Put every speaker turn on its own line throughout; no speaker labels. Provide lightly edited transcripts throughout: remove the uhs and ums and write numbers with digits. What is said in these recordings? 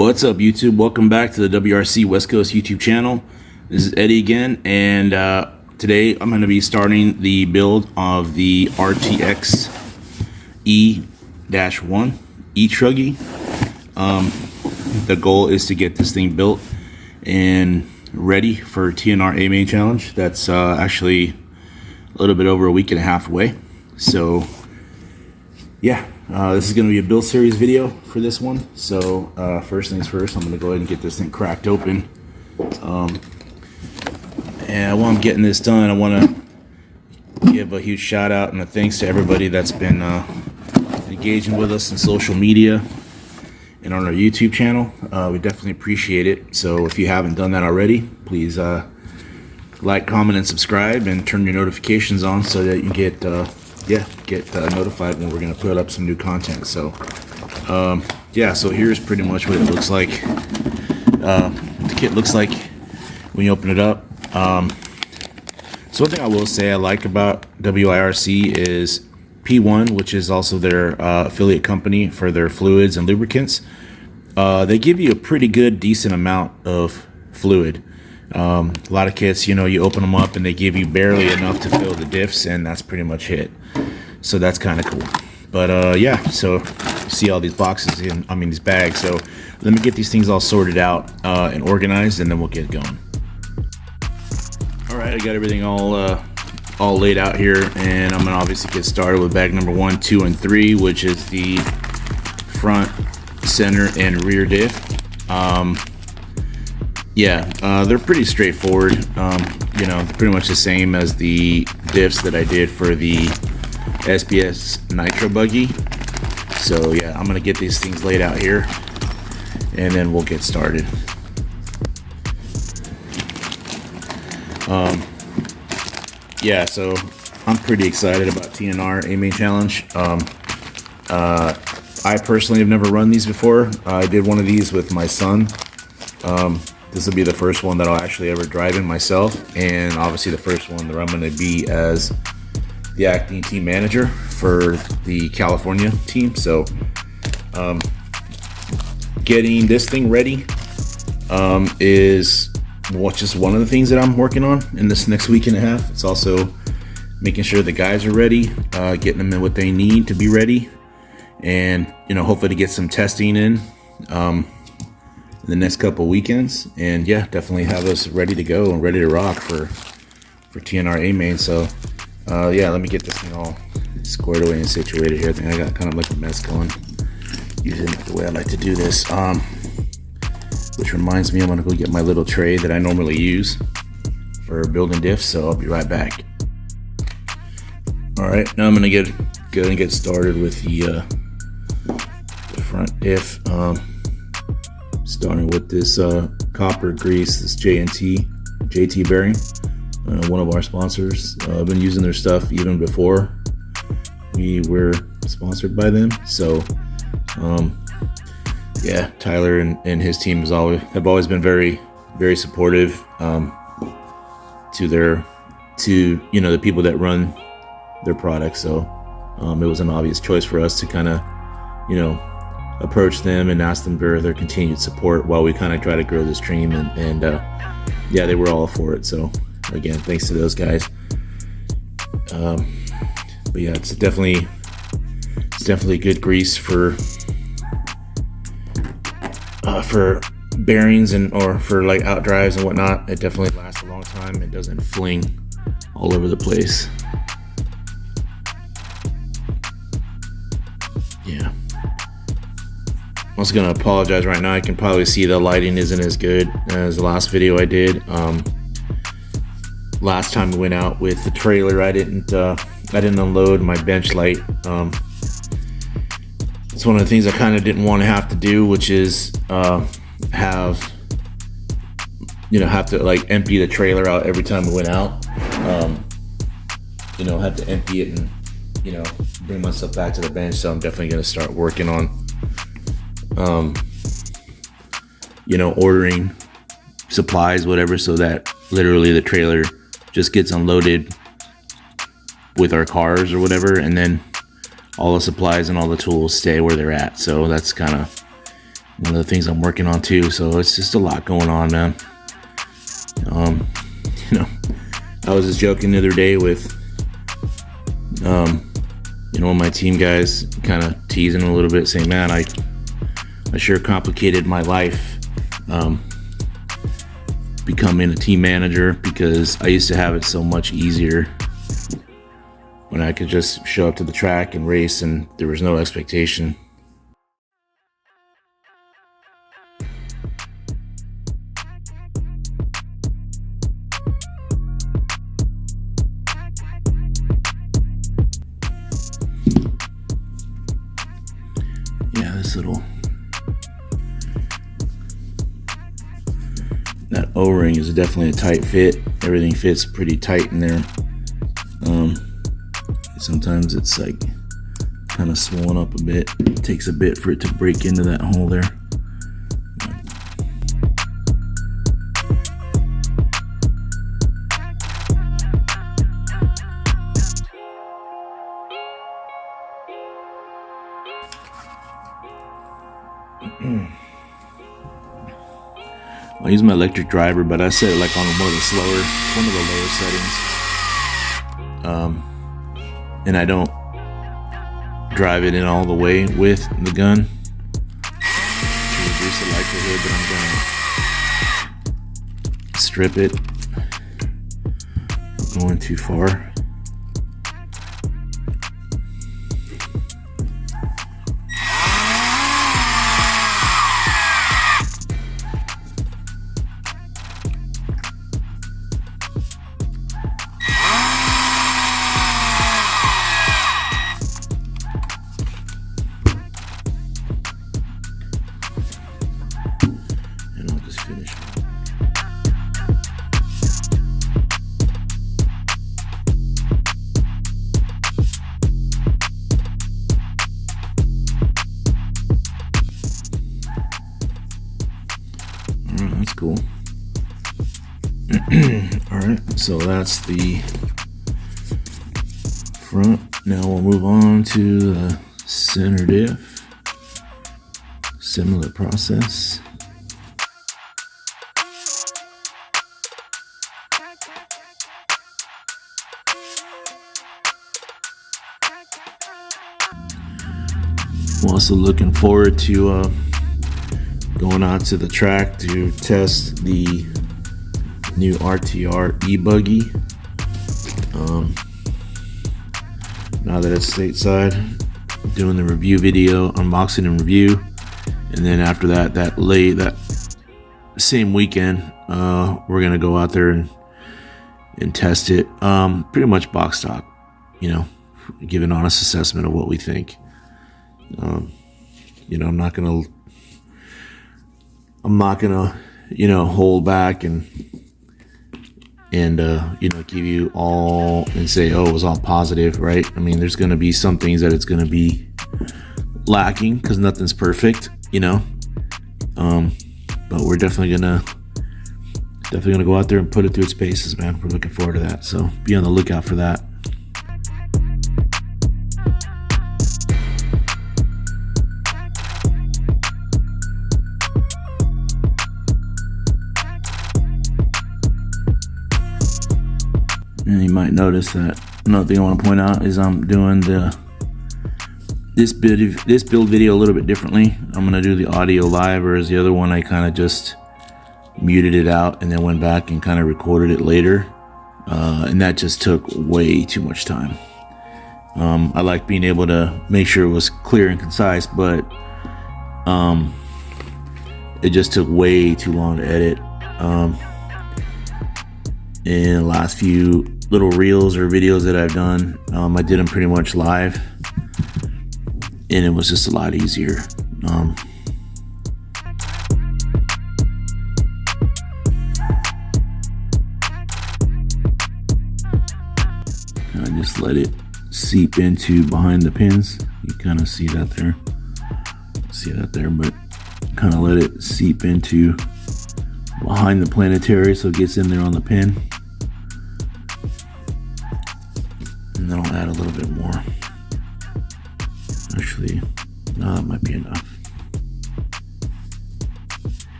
What's up, YouTube? Welcome back to the WRC West Coast YouTube channel. This is Eddie again, and today I'm going to be starting the build of the RTXE-1 E Truggy. The goal is to get this thing built and ready for TNR A-Main Challenge. That's actually a little bit over a week and a half away. So yeah, this is going to be a build series video for this one. So first things first, I'm going to go ahead and get this thing cracked open. And while I'm getting this done, I want to give a huge shout out and a thanks to everybody that's been engaging with us in social media and on our YouTube channel. We definitely appreciate it. So if you haven't done that already, please like, comment, and subscribe, and turn your notifications on so that you get notified when we're going to put up some new content. So yeah, so here's pretty much what it looks like. The kit looks like when you open it up. So one thing I will say I like about WIRC is P1, which is also their affiliate company for their fluids and lubricants. They give you a pretty good, decent amount of fluid. A lot of kits, you know, you open them up and they give you barely enough to fill the diffs, and that's pretty much it. So that's kind of cool. But yeah, so you see all these boxes these bags. So let me get these things all sorted out and organized, and then we'll get going. All right, I got everything all laid out here, and I'm gonna obviously get started with bag number 1, 2, and 3, which is the front, center, and rear diff. Yeah, they're pretty straightforward. You know, they're pretty much the same as the diffs that I did for the SPS Nitro Buggy. So yeah, I'm gonna get these things laid out here, and then we'll get started. Yeah, so I'm pretty excited about TNR A-Main Challenge. I personally have never run these before. I did one of these with my son. This will be the first one that I'll actually ever drive in myself, and obviously the first one that I'm going to be as the acting team manager for the California team. So getting this thing ready is just one of the things that I'm working on in this next week and a half. It's also making sure the guys are ready, getting them in what they need to be ready, and you know, hopefully to get some testing in the next couple weekends, and yeah, definitely have us ready to go and ready to rock for TNR A-Main. So yeah, let me get this thing all squared away and situated here. I think I got kind of like a mess going using the way I like to do this. Which reminds me, I'm gonna go get my little tray that I normally use for building diffs, so I'll be right back. All right, now I'm gonna go and get started with the front diff. Starting with this copper grease, this JT bearing, one of our sponsors. I've been using their stuff even before we were sponsored by them. So yeah, Tyler and his team have always been very, very supportive to you know, the people that run their products. So it was an obvious choice for us to kind of, you know, approach them and ask them for their continued support while we kind of try to grow the stream, and yeah, they were all for it. So again, thanks to those guys. But yeah, it's definitely good grease for bearings or for like out drives and whatnot. It definitely lasts a long time. It doesn't fling all over the place. Yeah. I'm also gonna apologize right now. I can probably see the lighting isn't as good as the last video I did. Last time we went out with the trailer, I didn't unload my bench light. It's one of the things I kind of didn't want to have to do, which is have to like empty the trailer out every time we went out. You know, have to empty it and, you know, bring myself back to the bench. So I'm definitely going to start working on you know, ordering supplies, whatever, so that literally the trailer just gets unloaded with our cars or whatever, and then all the supplies and all the tools stay where they're at. So that's kind of one of the things I'm working on too. So it's just a lot going on, man. You know, I was just joking the other day with, you know, one of my team guys, kind of teasing a little bit, saying, man, I sure complicated my life becoming a team manager, because I used to have it so much easier when I could just show up to the track and race and there was no expectation. Yeah, this little, that O-ring is definitely a tight fit. Everything fits pretty tight in there. Sometimes it's like kind of swollen up a bit. It takes a bit for it to break into that hole there. I use my electric driver, but I set it like on one of the lower settings. And I don't drive it in all the way with the gun to reduce the likelihood that I'm gonna strip it going too far. That's cool. Alright, so that's the front. Now we'll move on to the center diff. Similar process. I'm also looking forward to going out to the track to test the new RCRACING Buggy. Now that it's stateside, doing the review video, unboxing and review, and then after that, that same weekend, we're gonna go out there and test it. Pretty much box stock, you know, give an honest assessment of what we think. You know, I'm not gonna, you know, hold back and you know, give you all and say, oh, it was all positive, right? I mean, there's going to be some things that it's going to be lacking because nothing's perfect, you know. But we're definitely gonna go out there and put it through its paces, man. We're looking forward to that, so be on the lookout for that. And you might notice that another thing I want to point out is I'm doing this build video a little bit differently. I'm gonna do the audio live, whereas the other one I kind of just muted it out and then went back and kind of recorded it later, and that just took way too much time. I like being able to make sure it was clear and concise, but it just took way too long to edit. In the last few little reels or videos that I've done, I did them pretty much live, and it was just a lot easier. I just let it seep into behind the pins. You kind of see that there. But kind of let it seep into behind the planetary so it gets in there on the pin. And then I'll add a little bit more. Actually, no, that might be enough.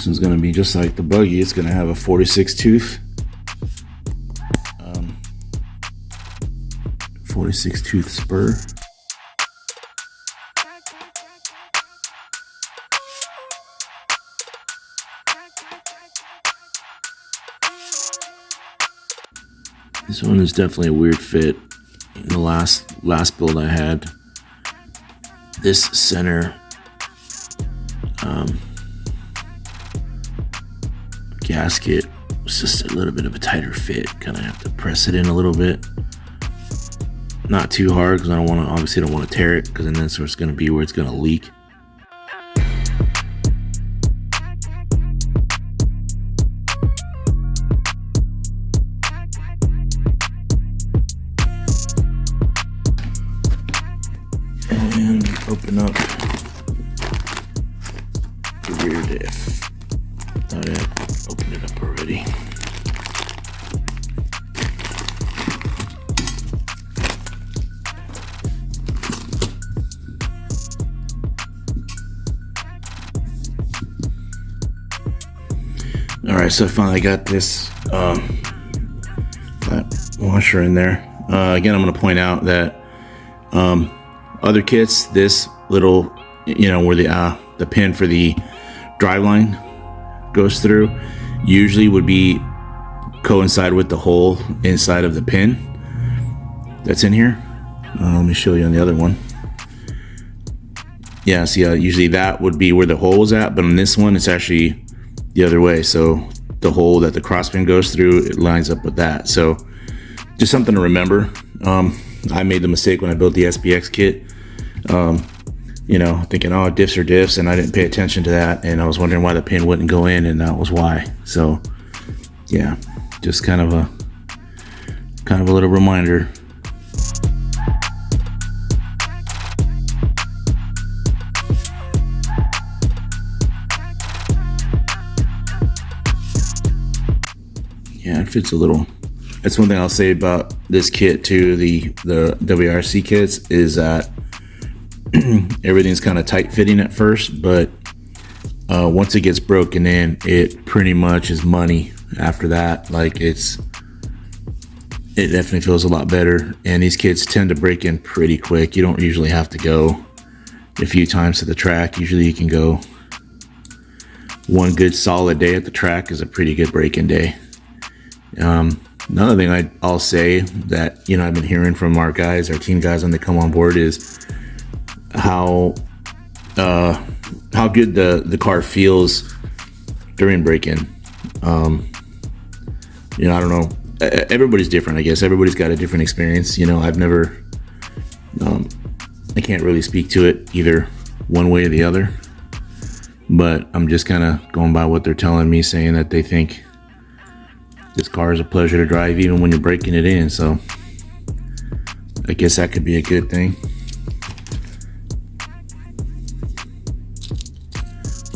This one's gonna be just like the Buggy. It's gonna have a 46 tooth. 46 tooth spur. This one is definitely a weird fit. In the last build I had, this center gasket was just a little bit of a tighter fit. Kind of have to press it in a little bit. Not too hard because I don't want to, obviously don't want to tear it, because then that's where it's going to be, where it's going to leak. And open up the rear diff. Thought I opened it up already. Alright, so I finally got this that washer in there. Again, I'm going to point out that other kits, this little, where the pin for the driveline goes through, usually would be coincide with the hole inside of the pin that's in here. Let me show you on the other one. Yeah, see, usually that would be where the hole was at, but on this one, it's actually the other way. So the hole that the cross pin goes through, it lines up with that. So just something to remember. I made the mistake when I built the SPX kit, thinking, oh, diffs are diffs, and I didn't pay attention to that, and I was wondering why the pin wouldn't go in, and that was why. So yeah, just kind of a little reminder. Yeah, it fits a little. That's one thing I'll say about this kit too, the WRC kits, is that everything's kind of tight fitting at first, but once it gets broken in, it pretty much is money after that. Like it definitely feels a lot better, and these kits tend to break in pretty quick. You don't usually have to go a few times to the track. Usually you can go one good solid day at the track is a pretty good break-in day. Another thing I'll say that, I've been hearing from our guys, our team guys, when they come on board, is how good the car feels during break-in. I don't know. Everybody's different, I guess. Everybody's got a different experience. I've never, I can't really speak to it either one way or the other, but I'm just kind of going by what they're telling me, saying that they think this car is a pleasure to drive even when you're breaking it in. So I guess that could be a good thing.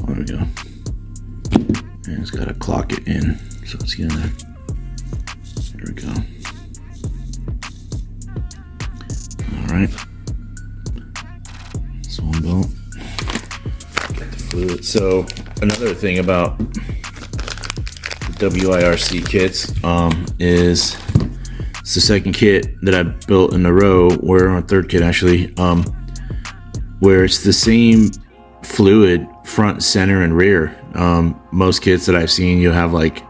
There we go. And it's got to clock it in, so it's gonna, there we go. All right, so one bolt, get the fluid. So another thing about WIRC kits is it's the second kit that I built in a row, or third kit actually, where it's the same fluid front, center, and rear. Most kits that I've seen, you have like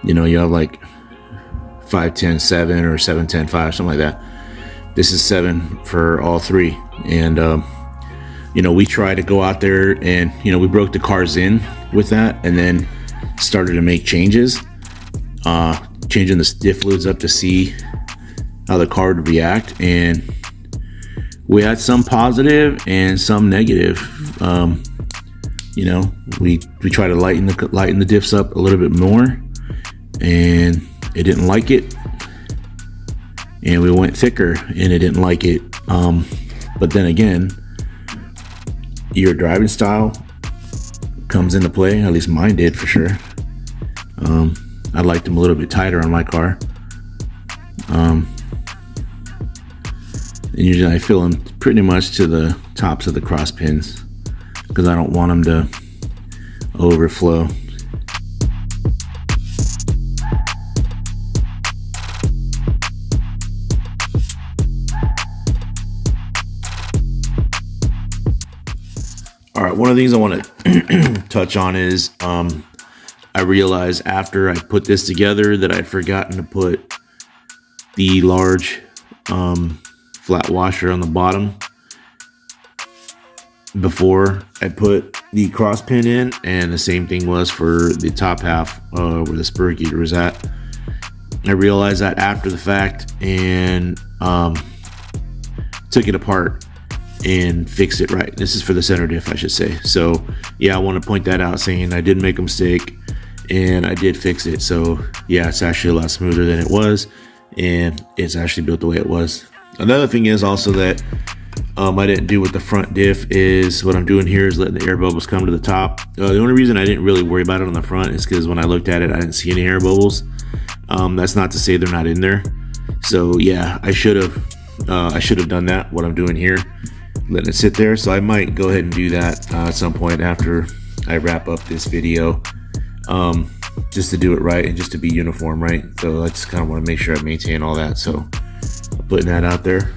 510 7 or 710 5, something like that. This is 7 for all three, and we try to go out there and we broke the cars in with that, and then started to make changes, changing the diff fluids up to see how the car would react, and we had some positive and some negative. We try to lighten the diffs up a little bit more, and it didn't like it, and we went thicker and it didn't like it. But then again, your driving style comes into play. At least mine did, for sure. I liked them a little bit tighter on my car. And usually I fill them pretty much to the tops of the cross pins, because I don't want them to overflow. All right, one of the things I want to touch on is I realized after I put this together that I'd forgotten to put the large flat washer on the bottom before I put the cross pin in, and the same thing was for the top half where the spur gear was at. I realized that after the fact and took it apart and fixed it right. This is for the center diff, I should say. So yeah, I want to point that out, saying I did make a mistake and I did fix it. So yeah, it's actually a lot smoother than it was, and it's actually built the way it was. Another thing is also that I didn't do with the front diff is what I'm doing here is letting the air bubbles come to the top. The only reason I didn't really worry about it on the front is because when I looked at it, I didn't see any air bubbles. That's not to say they're not in there. So yeah, I should have done that, what I'm doing here, letting it sit there. So I might go ahead and do that at some point after I wrap up this video, just to do it right and just to be uniform, right? So I just kind of want to make sure I maintain all that. So I'm putting that out there,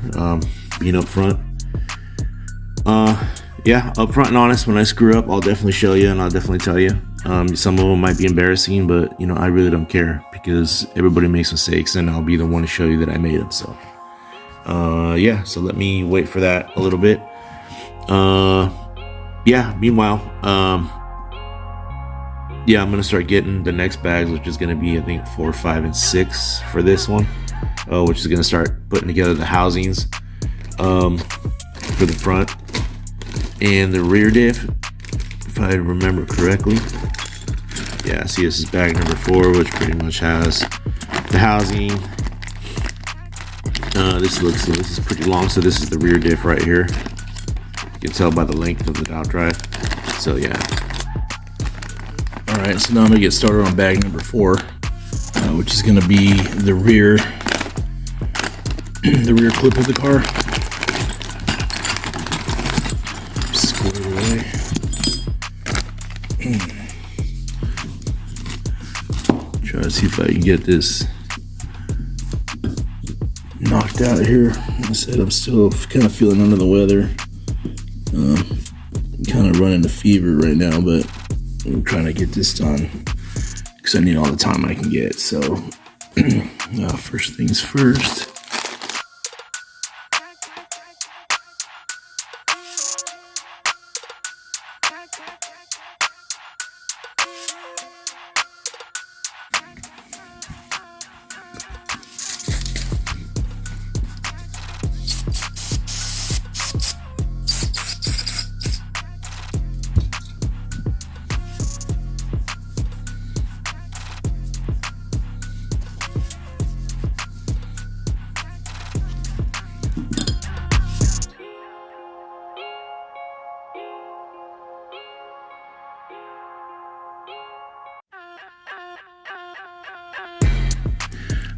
being up front. Yeah, up front and honest, when I screw up, I'll definitely show you and I'll definitely tell you. Some of them might be embarrassing, but you know, I really don't care because everybody makes mistakes and I'll be the one to show you that I made them. So yeah, so let me wait for that a little bit. Yeah, meanwhile, yeah, I'm gonna start getting the next bags, which is gonna be I think 4, 5, and 6 for this one, which is gonna start putting together the housings for the front and the rear diff, if I remember correctly. Yeah, see, this is bag number 4, which pretty much has the housing. This is pretty long, so this is the rear diff right here. You can tell by the length of the out drive. So yeah. All right, so now I'm gonna get started on bag number 4, which is gonna be the rear, the rear clip of the car. Square it away. Try to see if I can get this knocked out here. Like I said, I'm still kind of feeling under the weather. Kind of running a fever right now, but I'm trying to get this done because I need all the time I can get. So first things first.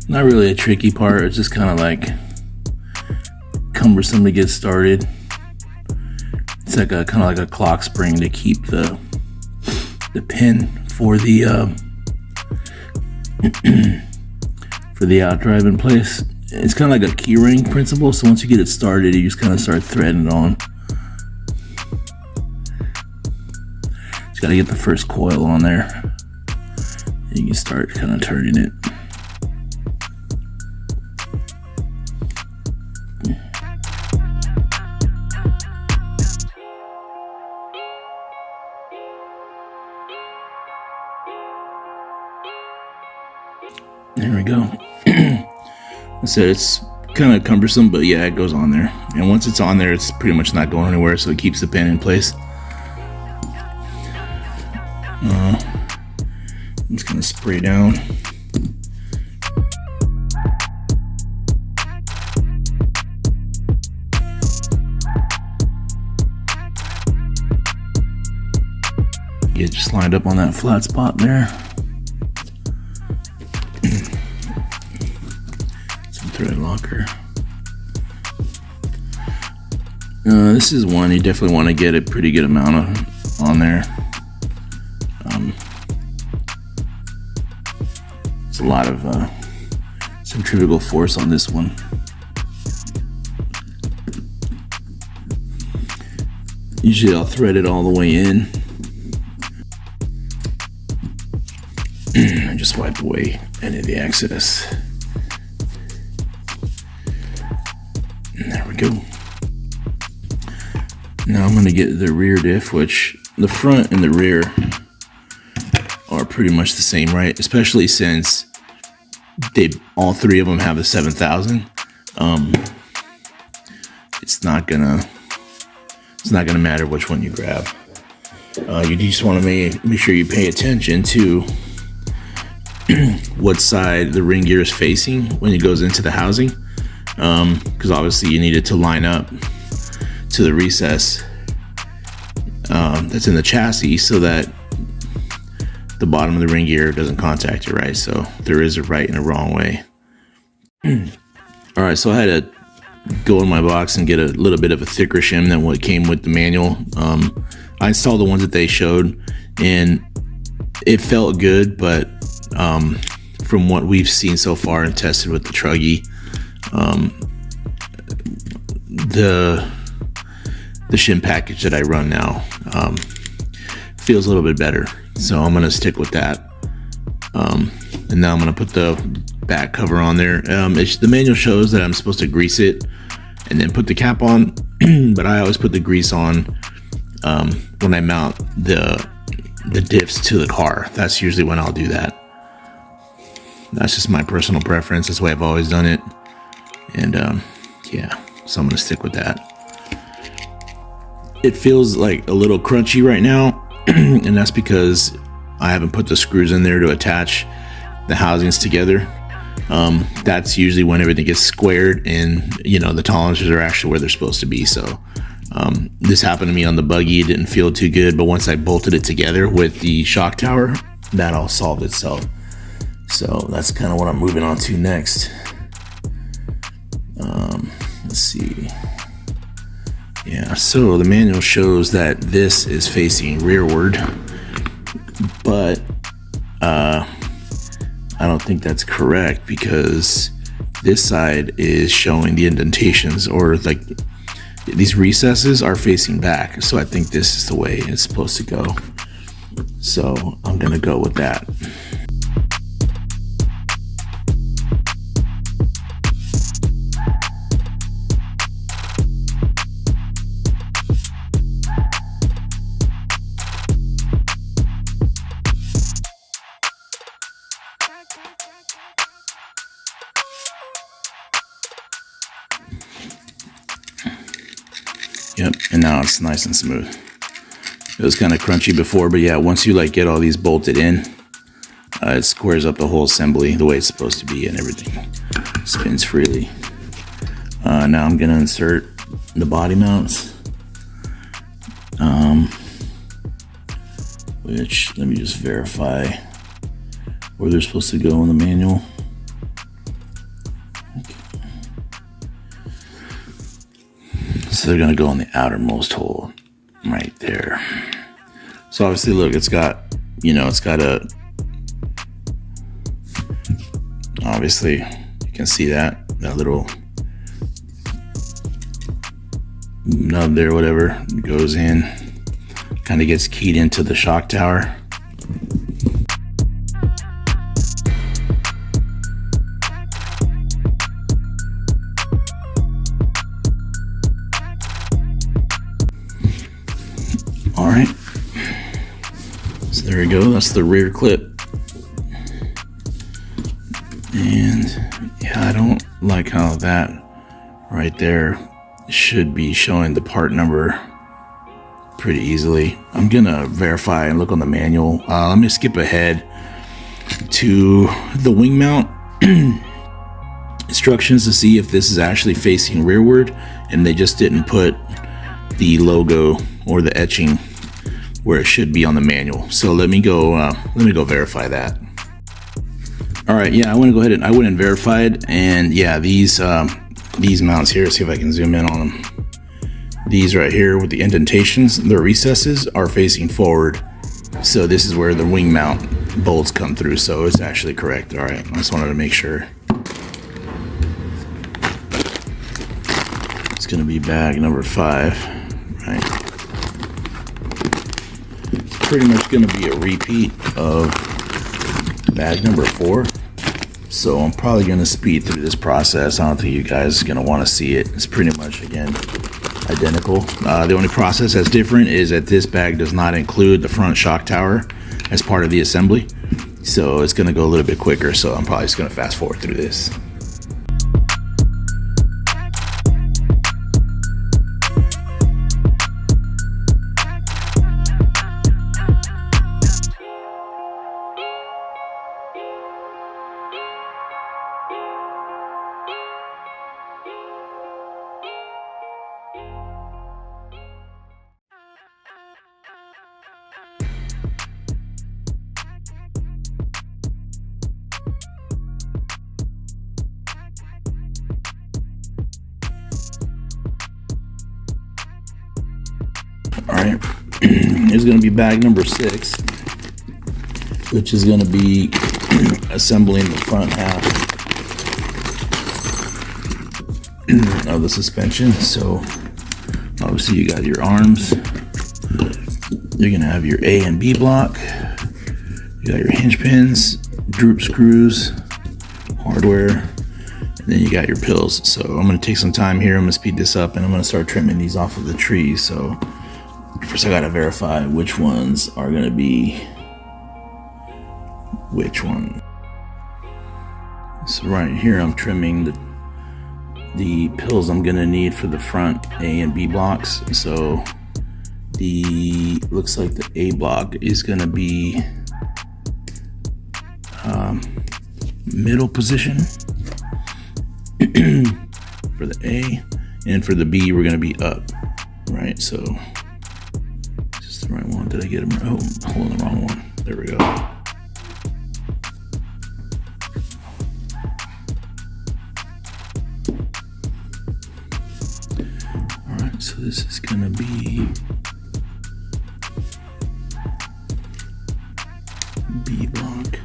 Not really a tricky part, it's just kind of like cumbersome to get started. It's like a kind of like a clock spring to keep the pin for the for the outdrive in place. It's kind of like a key ring principle, so once you get it started, you just kind of start threading it on. Just got to get the first coil on there, and you can start kind of turning it. There we go. I said it's kind of cumbersome, but yeah, it goes on there. And once it's on there, it's pretty much not going anywhere, so it keeps the pin in place. I'm just gonna spray down. Get it just lined up on that flat spot there. Thread locker. This is one you definitely want to get a pretty good amount of on there. a lot of centrifugal force on this one. Usually I'll thread it all the way in and just wipe away any of the excess. And there we go. Now I'm going to get the rear diff, which the front and the rear are pretty much the same, right? Especially since all three of them have the 7000. It's not gonna matter which one you grab. You just want to make sure you pay attention to what side the ring gear is facing when it goes into the housing, because obviously you need it to line up to the recess that's in the chassis, so that the bottom of the ring gear doesn't contact it, right? So there is a right and a wrong way. All right, so I had to go in my box and get a little bit of a thicker shim than what came with the manual. I installed the ones that they showed, and it felt good, but from what we've seen so far and tested with the Truggy, the shim package that I run now feels a little bit better, so I'm gonna stick with that. And now I'm gonna put the back cover on there. The manual shows that I'm supposed to grease it and then put the cap on, but I always put the grease on when I mount the diffs to the car. That's usually when I'll do that. That's just my personal preference. That's the way I've always done it. And yeah, so I'm gonna stick with that. It feels like a little crunchy right now, and that's because I haven't put the screws in there to attach the housings together. That's usually when everything gets squared and the tolerances are actually where they're supposed to be. So this happened to me on the Buggy. It didn't feel too good, but once I bolted it together with the shock tower, that all solved itself. So that's kind of what I'm moving on to next. Let's see. Yeah, so the manual shows that this is facing rearward, but I don't think that's correct, because this side is showing the indentations, or like these recesses are facing back. So I think this is the way it's supposed to go. So I'm gonna go with that. Yep, and now it's nice and smooth. It was kind of crunchy before, but yeah, once you get all these bolted in, it squares up the whole assembly the way it's supposed to be, and everything spins freely. Now I'm gonna insert the body mounts, which, let me just verify where they're supposed to go in the manual. So they're gonna go on the outermost hole right there. So obviously, look, it's got a, obviously you can see that little nub there, whatever, goes in, kind of gets keyed into the shock tower. All right, so there we go. That's the rear clip. And yeah, I don't like how that right there should be showing the part number pretty easily. I'm gonna verify and look on the manual. Let me skip ahead to the wing mount instructions to see if this is actually facing rearward and they just didn't put the logo or the etching where it should be on the manual. So let me go verify that. All right, yeah, I went and verified, and yeah, these mounts here, see if I can zoom in on them. These right here with the indentations, the recesses are facing forward. So this is where the wing mount bolts come through, so it's actually correct. All right, I just wanted to make sure. It's going to be bag number 5, right? It's pretty much going to be a repeat of bag number 4. So I'm probably going to speed through this process. I don't think you guys are going to want to see it. It's pretty much, again, identical. The only process that's different is that this bag does not include the front shock tower as part of the assembly. So it's going to go a little bit quicker. So I'm probably just going to fast forward through this. All right, here's going to be bag number 6, which is going to be assembling the front half of the suspension. So obviously you got your arms, you're going to have your A and B block, you got your hinge pins, droop screws, hardware, and then you got your pills. So I'm going to take some time here. I'm going to speed this up and I'm going to start trimming these off of the tree. So first I got to verify which ones are going to be which one. So right here I'm trimming the pills I'm going to need for the front A and B blocks. So looks like the A block is going to be middle position for the A, and for the B we're going to be up, right? So is this the right one? Did I get them? Oh, I'm holding the wrong one. There we go. All right, so this is going to be B block.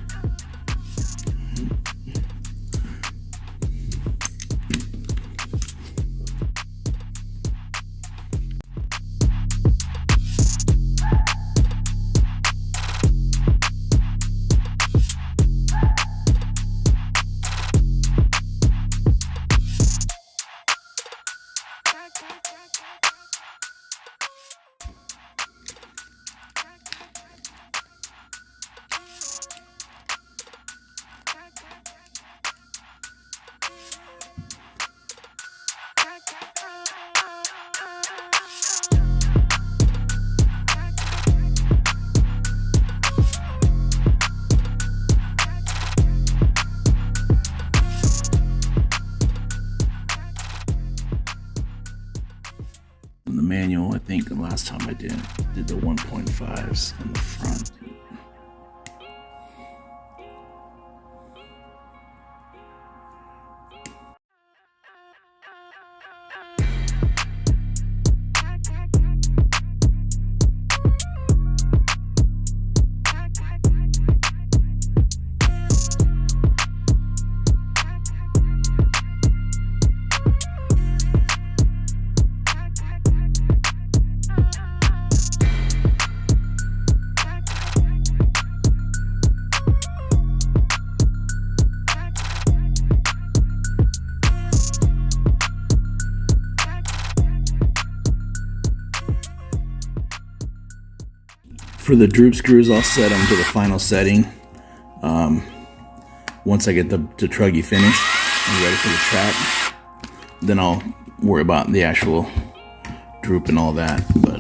The manual, I think the last time I did the 1.5s on the front. For the droop screws, I'll set them to the final setting. Once I get the Truggy finished and ready for the track, then I'll worry about the actual droop and all that. But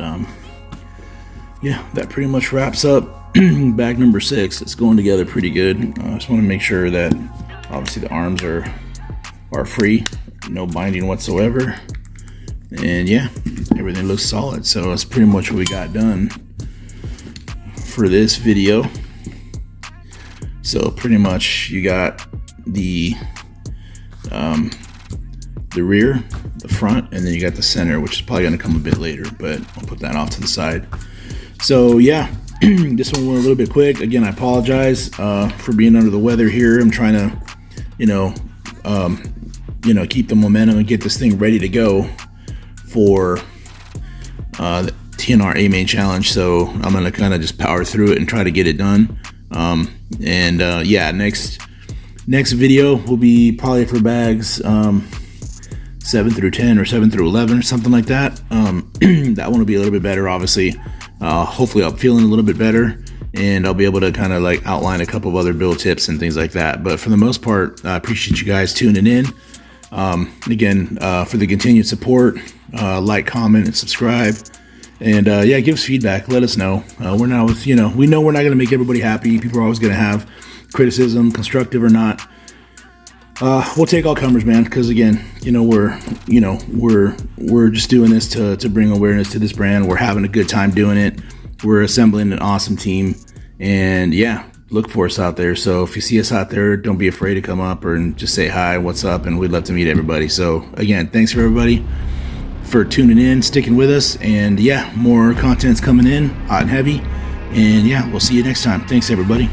yeah, that pretty much wraps up bag number 6. It's going together pretty good. I just want to make sure that obviously the arms are free, no binding whatsoever, and yeah, everything looks solid. So that's pretty much what we got done for this video. So pretty much you got the rear, the front, and then you got the center, which is probably going to come a bit later, but I'll put that off to the side. So yeah, This one went a little bit quick. Again, I apologize for being under the weather here. I'm trying to, keep the momentum and get this thing ready to go for the TNR A main challenge. So I'm gonna kind of just power through it and try to get it done. Yeah, next video will be probably for bags 7 through 10 or 7 through 11 or something like that. That one will be a little bit better, obviously. Hopefully I'm feeling a little bit better, and I'll be able to kind of like outline a couple of other build tips and things like that. But for the most part, I appreciate you guys tuning in. Again, for the continued support, like, comment, and subscribe. And yeah, give us feedback. Let us know. We're not with, we know we're not going to make everybody happy. People are always going to have criticism, constructive or not. We'll take all comers, man, because again, we're just doing this to bring awareness to this brand. We're having a good time doing it. We're assembling an awesome team, and yeah, look for us out there. So if you see us out there, don't be afraid to come up and just say hi, what's up, and we'd love to meet everybody. So again, thanks for everybody for tuning in, sticking with us, and yeah, more content's coming in, hot and heavy, and yeah, we'll see you next time. Thanks, everybody.